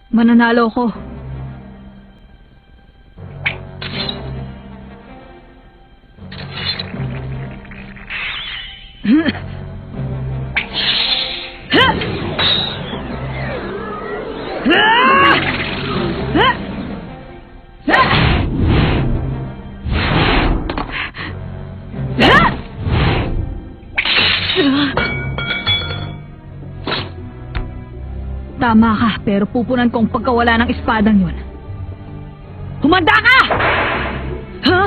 Mananalo ko. Tama ka, pero pupunan ko ang pagkawala ng espadang yun. Humanda ka! Ha?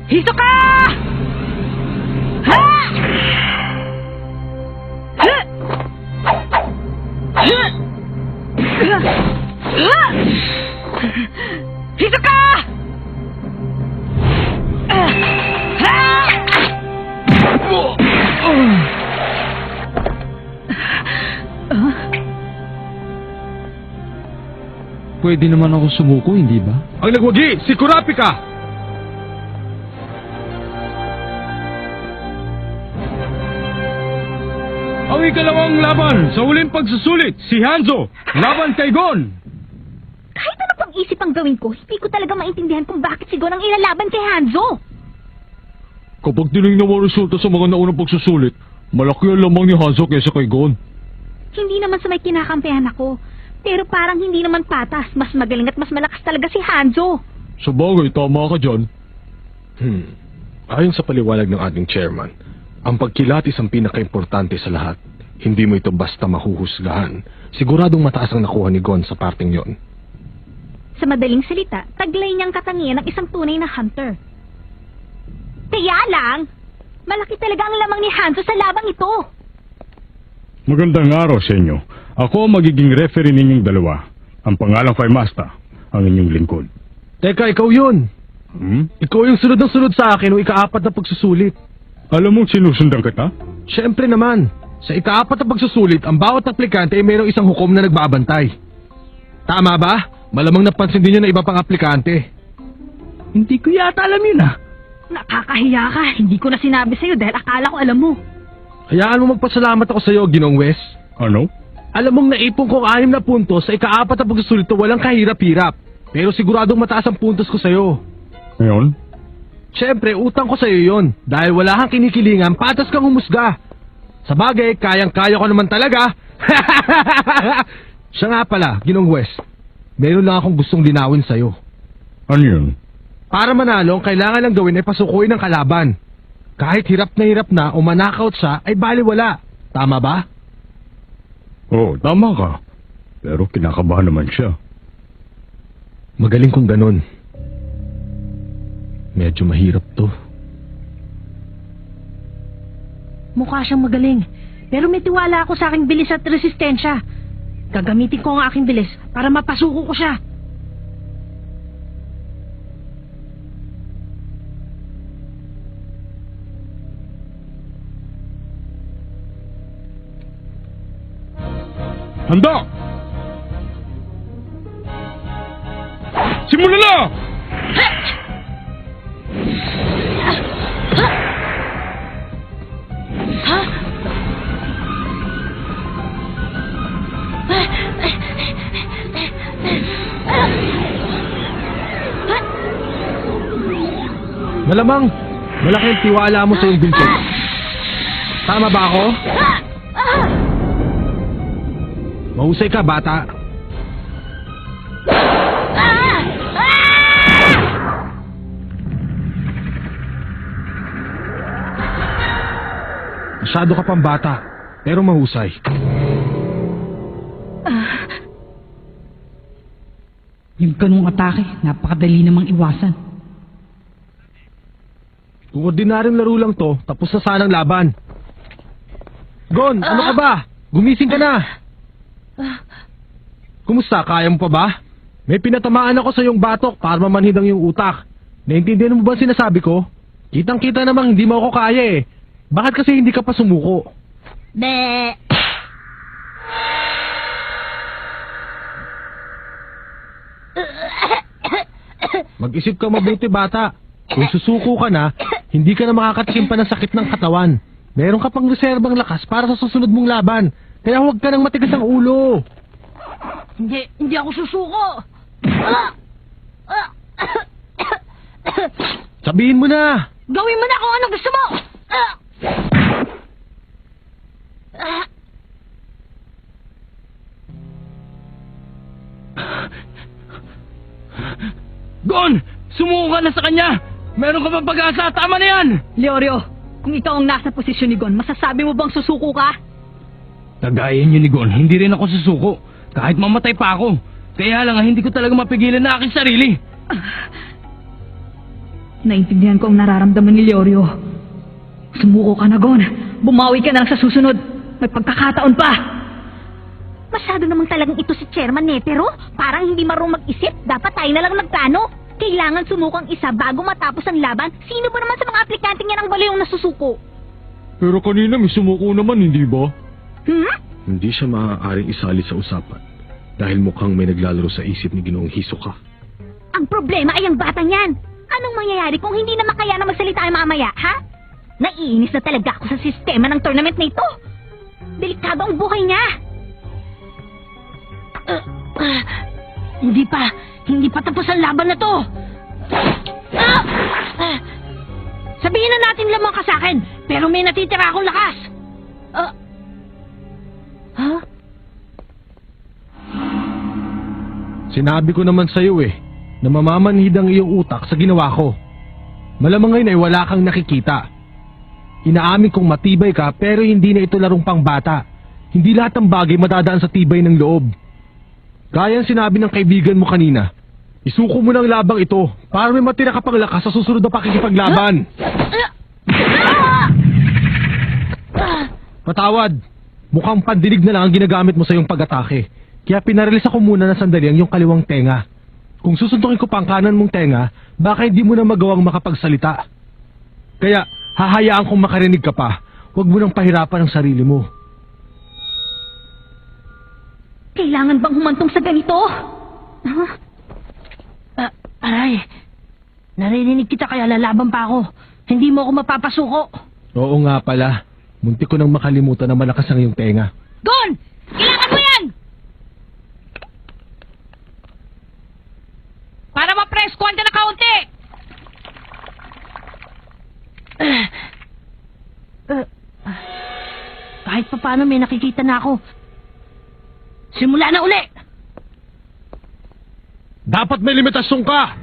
Hisoka! Hisoka! Pwede naman ako sumuko, hindi ba? Ang nagwagi, si Kurapika! Ang ikalawang laban sa huling pagsusulit, si Hanzo, laban kay Gon. Kahit ano pang isip ang gawin ko, hindi ko talaga maintindihan kung bakit si Gon ang ilalaban kay Hanzo. Kapag tinignan mo ang resulta sa mga naunang pagsusulit, malaki ang lamang ni Hanzo kaysa kay Gon. Hindi naman sa may kinakampihan ako. Pero parang hindi naman patas. Mas magaling at mas malakas talaga si Hanzo. Sa bagay, tama ka dyan. Ayon sa paliwanag ng ating chairman, ang pagkilatis ang pinaka-importante sa lahat. Hindi mo ito basta mahuhusgahan. Siguradong mataas ang nakuha ni Gon sa parting yon. Sa madaling salita, taglay niyang katangian ng isang tunay na hunter. Kaya lang, malaki talaga ang lamang ni Hanzo sa labang ito. Magandang araw sa inyo. Ako ang magiging referee ninyong dalawa. Ang pangalan ko ay Masta, ang inyong lingkod. Teka, ikaw yun! Ikaw yung sunod ng sunod sa akin o ika-4 na pagsusulit. Alam mong sinusundan kita? Siyempre naman, sa ika-4 na pagsusulit, ang bawat aplikante ay mayroong isang hukom na nagbabantay. Tama ba? Malamang napansin din yun na iba pang aplikante. Hindi ko yata alam yun ah. Nakakahiya ka. Hindi ko na sinabi sa'yo dahil akala ko alam mo. Hayaan mo magpasalamat ako sa iyo, Ginong Wes. Ano? Alam mong naipon ko ang 6 na puntos sa ika-4 na pagsusulit na walang kahirap-hirap. Pero siguradong mataas ang puntos ko sa'yo. Ngayon? Siyempre, utang ko sa'yo yon. Dahil wala kang kinikilingan, patas kang humusga. Sa bagay, kayang-kaya ko naman talaga. Siya nga pala, Ginong Wes. Meron lang akong gustong linawin sa'yo. Ano yun? Para manalo, ang kailangan lang gawin ay pasukuin ng kalaban. Kahit hirap na o manakaut siya, ay baliwala. Tama ba? Oo, tama ka. Pero kinakabahan naman siya. Magaling kung ganun. Medyo mahirap to. Mukha siyang magaling. Pero may tiwala ako sa aking bilis at resistensya. Gagamitin ko ang aking bilis para mapasuko ko siya. Handa! Simula na! Malamang, malaking tiwala mo sa iyong Vincent. Tama ba ako? Mahusay ka, bata. Masyado ka pang bata, pero mahusay. Yung ganung atake, napakadali namang iwasan. Kung ordinaryong laro lang to, tapos na sanang laban. Gon, ano ka ba? Gumising ka na. Kumusta? Kaya mo pa ba? May pinatamaan ako sa iyong batok para mamanhid ang iyong utak. Naintindihan mo ba ang sinasabi ko? Kitang-kita namang hindi mo ako kaya eh. Bakit kasi hindi ka pa sumuko? Be. Mag-isip ka mabuti, bata. Kung susuko ka na, hindi ka na makakatsimpa ng sakit ng katawan. Meron ka pang reserbang lakas para sa susunod mong laban. Kaya huwag ka nang matigas ang ulo. Hindi ako susuko. Sabihin mo na. Gawin mo na kung anong gusto mo. Gon! Sumuko ka na sa kanya! Meron ka pa pag-asa, tama na yan! Leorio, kung ikaw ang nasa posisyon ni Gon, masasabi mo bang susuko ka? Kagaya niyo ni Gon, hindi rin ako susuko. Kahit mamatay pa ako. Kaya lang hindi ko talaga mapigilan na aking sarili. Naintindihan ko ang nararamdaman ni Leorio. Sumuko ka na, Gon. Bumawi ka na lang sa susunod. May pagkakataon pa. Masyado namang talagang ito si Chairman Netero. Parang hindi marunong mag-isip. Dapat tayo na lang nagplano. Kailangan sumuko ang isa bago matapos ang laban. Sino ba naman sa mga aplikante niya ng balo yung nasusuko? Pero kanina may sumuko naman, hindi ba? Hindi siya maaaring isali sa usapan dahil mukhang may naglalaro sa isip ni Ginoong Hisoka. Ang problema ay ang batang yan. Anong mangyayari kung hindi na makaya na magsalita ay mamaya, ha? Naiinis na talaga ako sa sistema ng tournament na ito. Delikado ang buhay niya. Hindi pa tapos ang laban na to. Sabihin na natin lamang ka sa akin, pero may natitira akong lakas. Sinabi ko naman sa'yo na mamamanhid ang iyong utak sa ginawa ko. Malamang ngayon ay wala kang nakikita. Inaamin kong matibay ka pero hindi na ito larong pangbata. Hindi lahat ng bagay madadaan sa tibay ng loob. Gaya ang sinabi ng kaibigan mo kanina, isuko mo ng labang ito para may matira ka pang lakas sa susunod na pakikipaglaban. Patawad, mukhang pandinig na lang ang ginagamit mo sa iyong pag-atake. Kaya pinaralis ako muna na sandali ang iyong kaliwang tenga. Kung susuntukin ko pa ang kanan mong tenga, baka hindi mo na magawang makapagsalita. Kaya hahayaan kong makarinig ka pa. Huwag mo nang pahirapan ang sarili mo. Kailangan bang humantong sa ganito? Aray, naririnig kita kaya lalaban pa ako. Hindi mo ako mapapasuko. Oo nga pala. Muntik ko nang makalimutan na malakas ang iyong tenga. Gon! Kailangan mo yan! Para ma-press ko na kaunti! Kahit pa paano may nakikita na ako. Simula na uli! Dapat may limitasyon ka!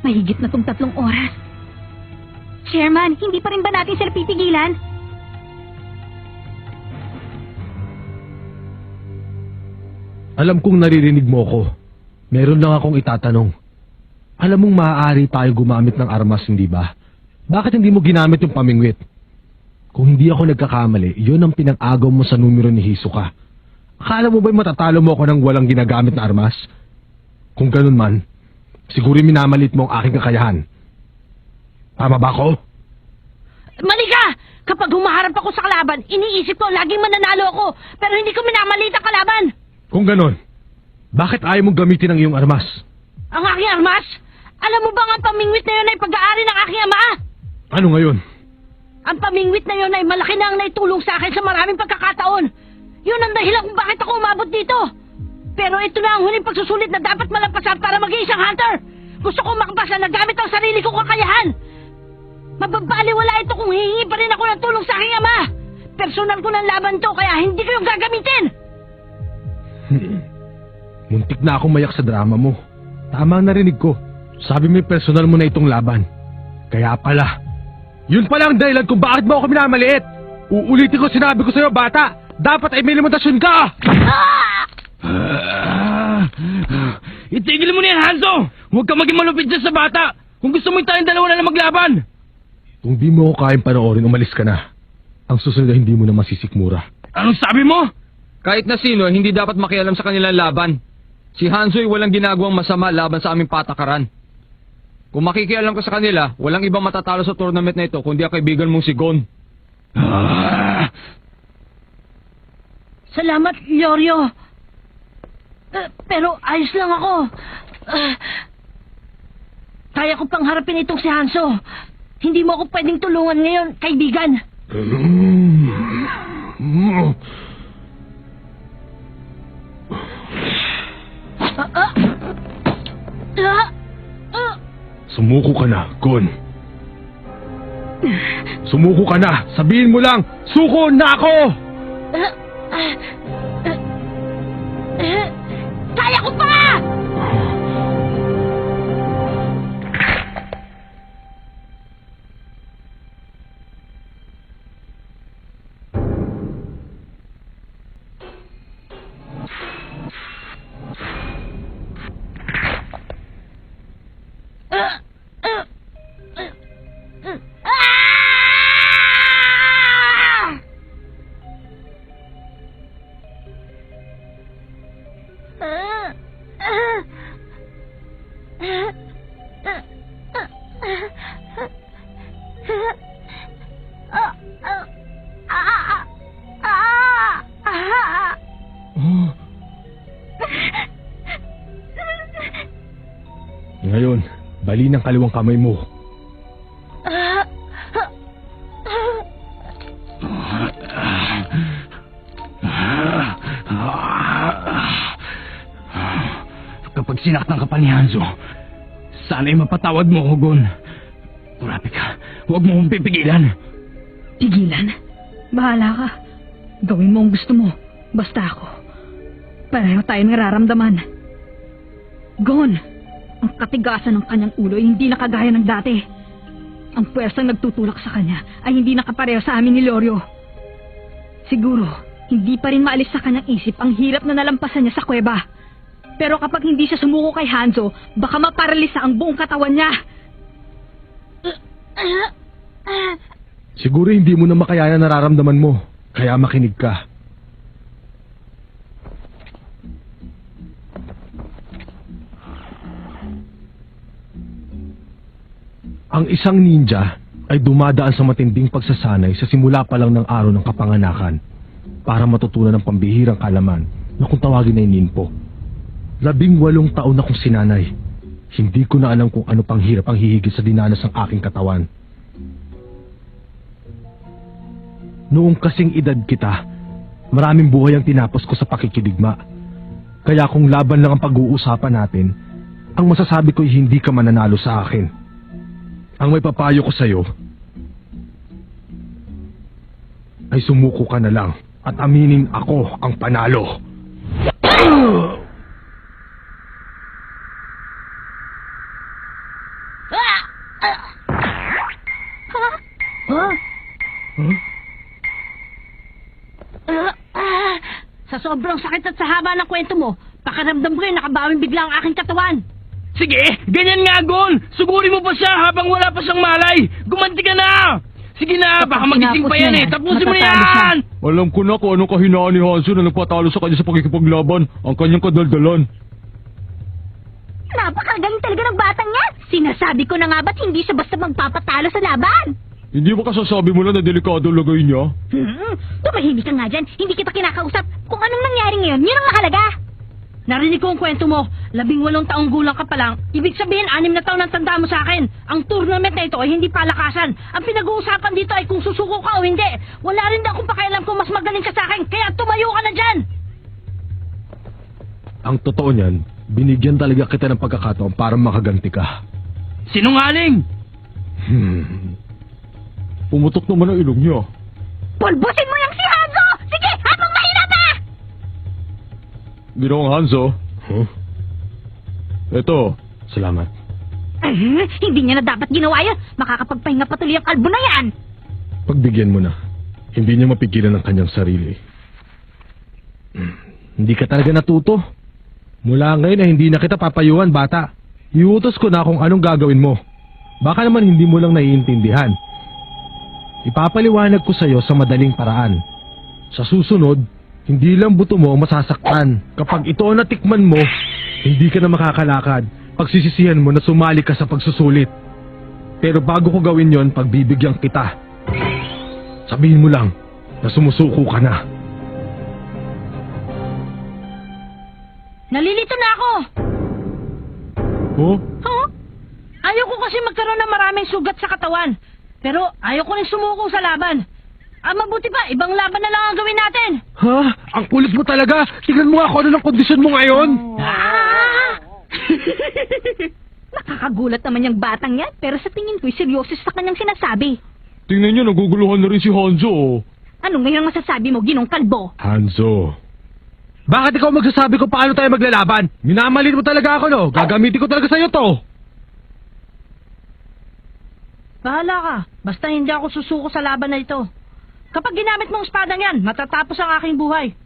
Mahigit na tong 3 oras. Chairman, hindi pa rin ba natin sila pipigilan? Alam kong naririnig mo ko. Meron lang akong itatanong. Alam mong maaari tayo gumamit ng armas, hindi ba? Bakit hindi mo ginamit yung pamingwit? Kung hindi ako nagkakamali, yun ang pinang-agaw mo sa numero ni Hisoka. Akala mo ba'y matatalo mo ako ng walang ginagamit na armas? Kung ganun man, siguro minamalit mo ang aking kakayahan. Tama ba ako? Mali ka! Kapag humaharap ako sa kalaban, iniisip ko laging mananalo ako, pero hindi ko minamalit ang kalaban! Kung ganun, bakit ayaw mong gamitin ang iyong armas? Ang aking armas? Alam mo ba ang pamingwit na yun ay pag-aari ng aking ama? Ano ngayon? Ang pamingwit na yun ay malaki na ang naitulong sa akin sa maraming pagkakataon. Yun ang dahilan kung bakit ako umabot dito. Pero ito na ang huling pagsusulit na dapat malampasan para maging isang hunter. Gusto kong makapasa na gamit ang sarili kong kakayahan. Mababaliwala ito kung hihingi pa rin ako ng tulong sa aking ama. Personal ko ng laban to kaya hindi ko yung gagamitin. Muntik na akong mayak sa drama mo. Tama ang narinig ko. Sabi mo personal mo na itong laban. Kaya pala. Yun pala ang dahilan kung bakit mo ako minamaliit. Uulitin ko sinabi ko sa'yo, bata. Dapat ay may limitasyon ka! Itigil mo na yan, Hanzo! Huwag ka maging malupit dyan sa bata! Kung gusto mo tayong dalawa na lang maglaban! Kung di mo ako kayang panoorin, umalis ka na. Ang susunod ay hindi mo na masisikmura. Anong sabi mo? Kahit na sino, hindi dapat makialam sa kanilang laban. Si Hanzo'y walang ginagawang masama laban sa aming patakaran. Kung makikialam ka sa kanila, walang ibang matatalo sa tournament na ito kundi ang kaibigan mong si Gon. Salamat, Leorio. Pero ayos lang ako. Kaya ko pang harapin itong si Hanzo. Hindi mo ako pwedeng tulungan ngayon, kaibigan. Sumuko ka na, Gon. Sumuko ka na! Sabihin mo lang, suko na ako! Kaya ko pa! Ngayon, bali ng kaliwang kamay mo. Kapag sinaktan ka pa ni Hanzo, sana'y mapatawad mo ako, Gon. Murabi ka, huwag mo akong pipigilan. Tigilan? Bahala ka. Gawin mo ang gusto mo. Basta ako. Pareho tayo nararamdaman. Gon, ang katigasan ng kanyang ulo ay hindi nakagaya ng dati. Ang puwersang nagtutulak sa kanya ay hindi nakapareho sa amin ni Leorio. Siguro, hindi pa rin maalis sa kanyang isip ang hirap na nalampasan niya sa kuweba. Pero kapag hindi siya sumuko kay Hanzo, baka maparalisa ang buong katawan niya. Siguro hindi mo na makaya na nararamdaman mo, kaya makinig ka. Ang isang ninja ay dumadaan sa matinding pagsasanay sa simula pa lang ng araw ng kapanganakan para matutunan ng pambihirang kalaman na kung tawagin ay ninpo. 18 taon na kong sinanay. Hindi ko na alam kung ano pang hirap ang hihigit sa dinanas ng aking katawan. Noong kasing edad kita, maraming buhay ang tinapos ko sa pakikidigma. Kaya kung laban lang ang pag-uusapan natin, ang masasabi ko'y hindi ka mananalo sa akin. Ang may papayo ko sa'yo ay sumuko ka na lang at aminin ako ang panalo. Sa sobrang sakit at sa haba ng kwento mo, pakiramdam ko nakabawing bigla ang aking katawan. Sige, ganyan nga, Gon! Sugurin mo pa siya habang wala pa siyang malay! Gumanti ka na! Sige na, baka magising pa yan eh! Tapusin mo na yan! Alam ko na kung anong kahinaan ni Hanzo na nagpatalo sa kanya sa pakikipaglaban, ang kanyang kadaldalan. Napakagaling talaga ng batang yan! Sinasabi ko na nga ba't hindi siya basta magpapatalo sa laban? Hindi ba kasasabi mo lang na delikado ang lagay niya? Tumahimik ka nga dyan. Hindi kita kinakausap. Kung anong nangyari ngayon, yun ang mahalaga. Narinig ko ang kwento mo. 18 taong gulang ka pa lang. Ibig sabihin, 6 na taon ang tanda mo sa akin. Ang tournament na ito ay hindi palakasan. Ang pinag-uusapan dito ay kung susuko ka o hindi. Wala rin akong pakialam kung mas magaling ka sa akin. Kaya tumayo ka na dyan! Ang totoo niyan, binigyan talaga kita ng pagkakataon para makaganti ka. Sinungaling! Pumutok naman ang ilong niya. Pulbusin mo yung si Hanzo! Sige, habang mahina pa! Ginoong Hanzo. Huh? Eto. Salamat. Hindi niya na dapat ginawa yun. Makakapagpahinga patuloy ang kalbo na yan. Pagbigyan mo na. Hindi niya mapigilan ang kanyang sarili. Hindi ka talaga natuto. Mula ngayon ay hindi na kita papayuhan, bata. Iutos ko na kung anong gagawin mo. Baka naman hindi mo lang naiintindihan. Ipapaliwanag ko sa'yo sa madaling paraan. Sa susunod, hindi lang buto mo ang masasaktan. Kapag ito ang natikman mo, hindi ka na makakalakad. Pagsisisihan mo na sumali ka sa pagsusulit. Pero bago ko gawin yon, pagbibigyan kita. Sabihin mo lang na sumusuko ka na. Nalilito na ako! Oh? Huh? Ayoko kasi magkaroon ng maraming sugat sa katawan. Pero ayoko rin sumuko sa laban. Mabuti pa, ibang laban na lang ang gawin natin. Ha? Ang kulit mo talaga! Tingnan mo nga kung ano ng kondisyon mo ngayon! Nakakagulat naman yung batang yan, pero sa tingin ko'y seryoso sa kanyang sinasabi. Tingnan niyo, naguguluhan na rin si Hanzo, oh. Ano ngayon ang masasabi mo, Ginong Kalbo? Hanzo. Bakit ikaw magsasabi ko paano tayo maglalaban? Minamalit mo talaga ako, no? Gagamitin ko talaga sa'yo to. Bahala ka. Basta hindi ako susuko sa laban na ito. Kapag ginamit mong espadang yan, matatapos ang aking buhay.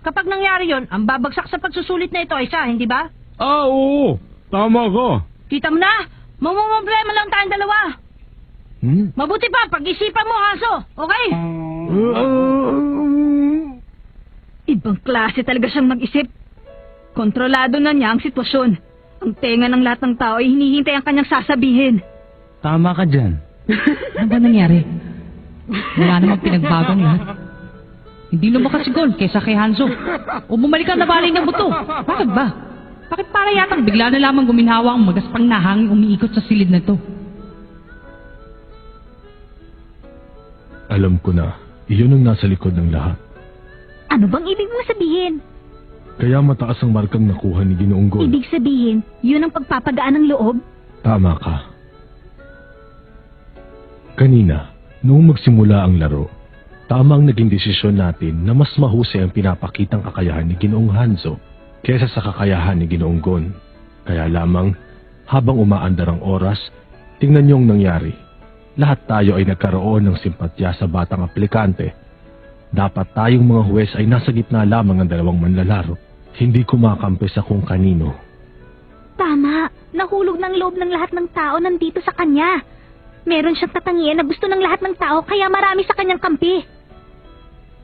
Kapag nangyari yon, ang babagsak sa pagsusulit na ito ay siya, hindi ba? Oo. Tama ka. Kita mo na? Mamumblema lang tayong dalawa. Mabuti pa, pag-isipan mo, Hanzo. Okay? Ibang klase talaga siyang mag-isip. Kontrolado na niya ang sitwasyon. Ang tenga ng lahat ng tao ay hinihintay ang kanyang sasabihin. Tama ka dyan. Ano ba nangyari? Wala namang pinagbagong lahat. Hindi lumakas si Gon kaysa kay Hanzo. O bumalik ang nabalay ng buto. Bakit ba? Bakit para yatang bigla na lamang guminhawa ang magaspang na hangin umiikot sa silid na to? Alam ko na, iyon ang nasa likod ng lahat. Ano bang ibig mo sabihin? Kaya mataas ang markang nakuha ni Ginoong Gon. Ibig sabihin, yun ang pagpapagaan ng loob? Tama ka. Kanina, noong magsimula ang laro, tamang naging desisyon natin na mas mahusay ang pinapakitang kakayahan ni Ginoong Hanzo kesa sa kakayahan ni Ginoong Gon. Kaya lamang, habang umaandar ang oras, tingnan niyo ang nangyari. Lahat tayo ay nagkaroon ng simpatya sa batang aplikante. Dapat tayong mga huwes ay nasa gitna lamang ng dalawang manlalaro, hindi kumakampi sa kung kanino. Tama. Nahulog ng loob ng lahat ng tao nandito sa kanya. Meron siyang katangian na gusto ng lahat ng tao kaya marami sa kanyang kampi.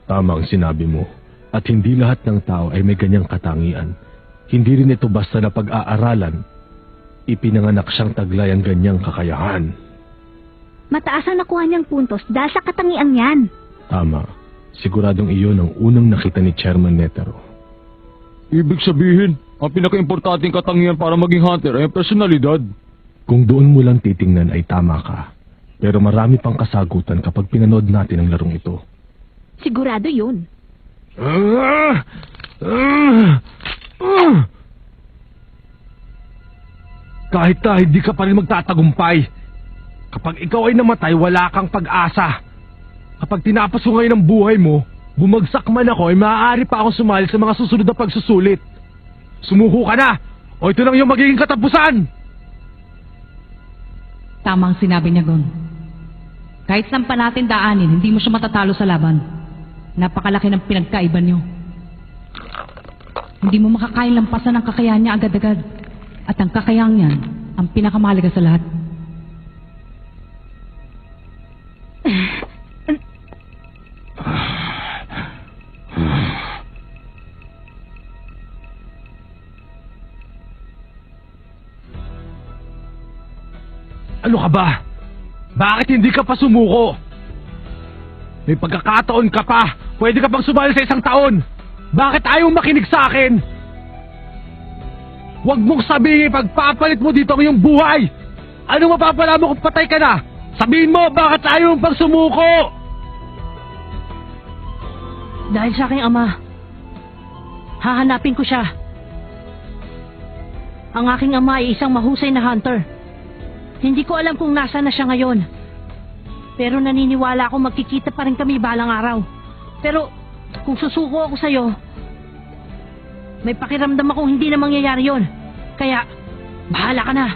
Tama ang sinabi mo. At hindi lahat ng tao ay may ganyang katangian. Hindi rin ito basta na pag-aaralan. Ipinanganak siyang taglay ang ganyang kakayahan. Mataas ang nakuha niyang puntos dahil sa katangian niyan. Tama. Siguradong iyon ang unang nakita ni Chairman Netero. Ibig sabihin, ang pinaka-importanting katangian para maging hunter ay ang personalidad. Kung doon mo lang titingnan ay tama ka. Pero marami pang kasagutan kapag pinanood natin ang larong ito. Sigurado yun. Kahit na hindi ka pa rin magtatagumpay. Kapag ikaw ay namatay, wala kang pag-asa. Kapag tinapos ko ngayon ang buhay mo, bumagsak man ako ay maaari pa ako sumali sa mga susunod na pagsusulit. Sumuko ka na! O ito lang yung magiging katapusan! Tama ang sinabi niya, Gon. Kahit saan pa natin daanin, hindi mo siya matatalo sa laban. Napakalaki ng pinagkaiba niyo. Hindi mo makakain lampasan ang kakayahan niya agad-agad. At ang kakayahan niyan, ang pinakamahalaga sa lahat. Ano ka ba? Bakit hindi ka pa sumuko? May pagkakataon ka pa. Pwede ka pang sumali sa 1 taon. Bakit ayaw makinig sa akin? Huwag mong sabihin pagpapalit mo dito ang iyong buhay. Ano mapapala mo kung patay ka na? Sabihin mo bakit ayaw mong pang sumuko? Dahil sa aking ama, hahanapin ko siya. Ang aking ama ay isang mahusay na hunter. Hindi ko alam kung nasa na siya ngayon. Pero naniniwala ako magkikita pa rin kami balang araw. Pero kung susuko ako sa'yo, may pakiramdam akong hindi na mangyayari yon. Kaya, bahala ka na.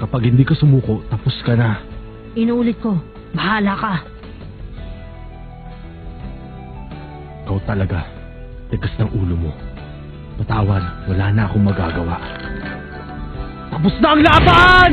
Kapag hindi ka sumuko, tapos ka na. Inuulit ko, bahala ka. Ikaw talaga. Tigas ng ulo mo. Patawad, wala na akong magagawa. Tapos na ang laban!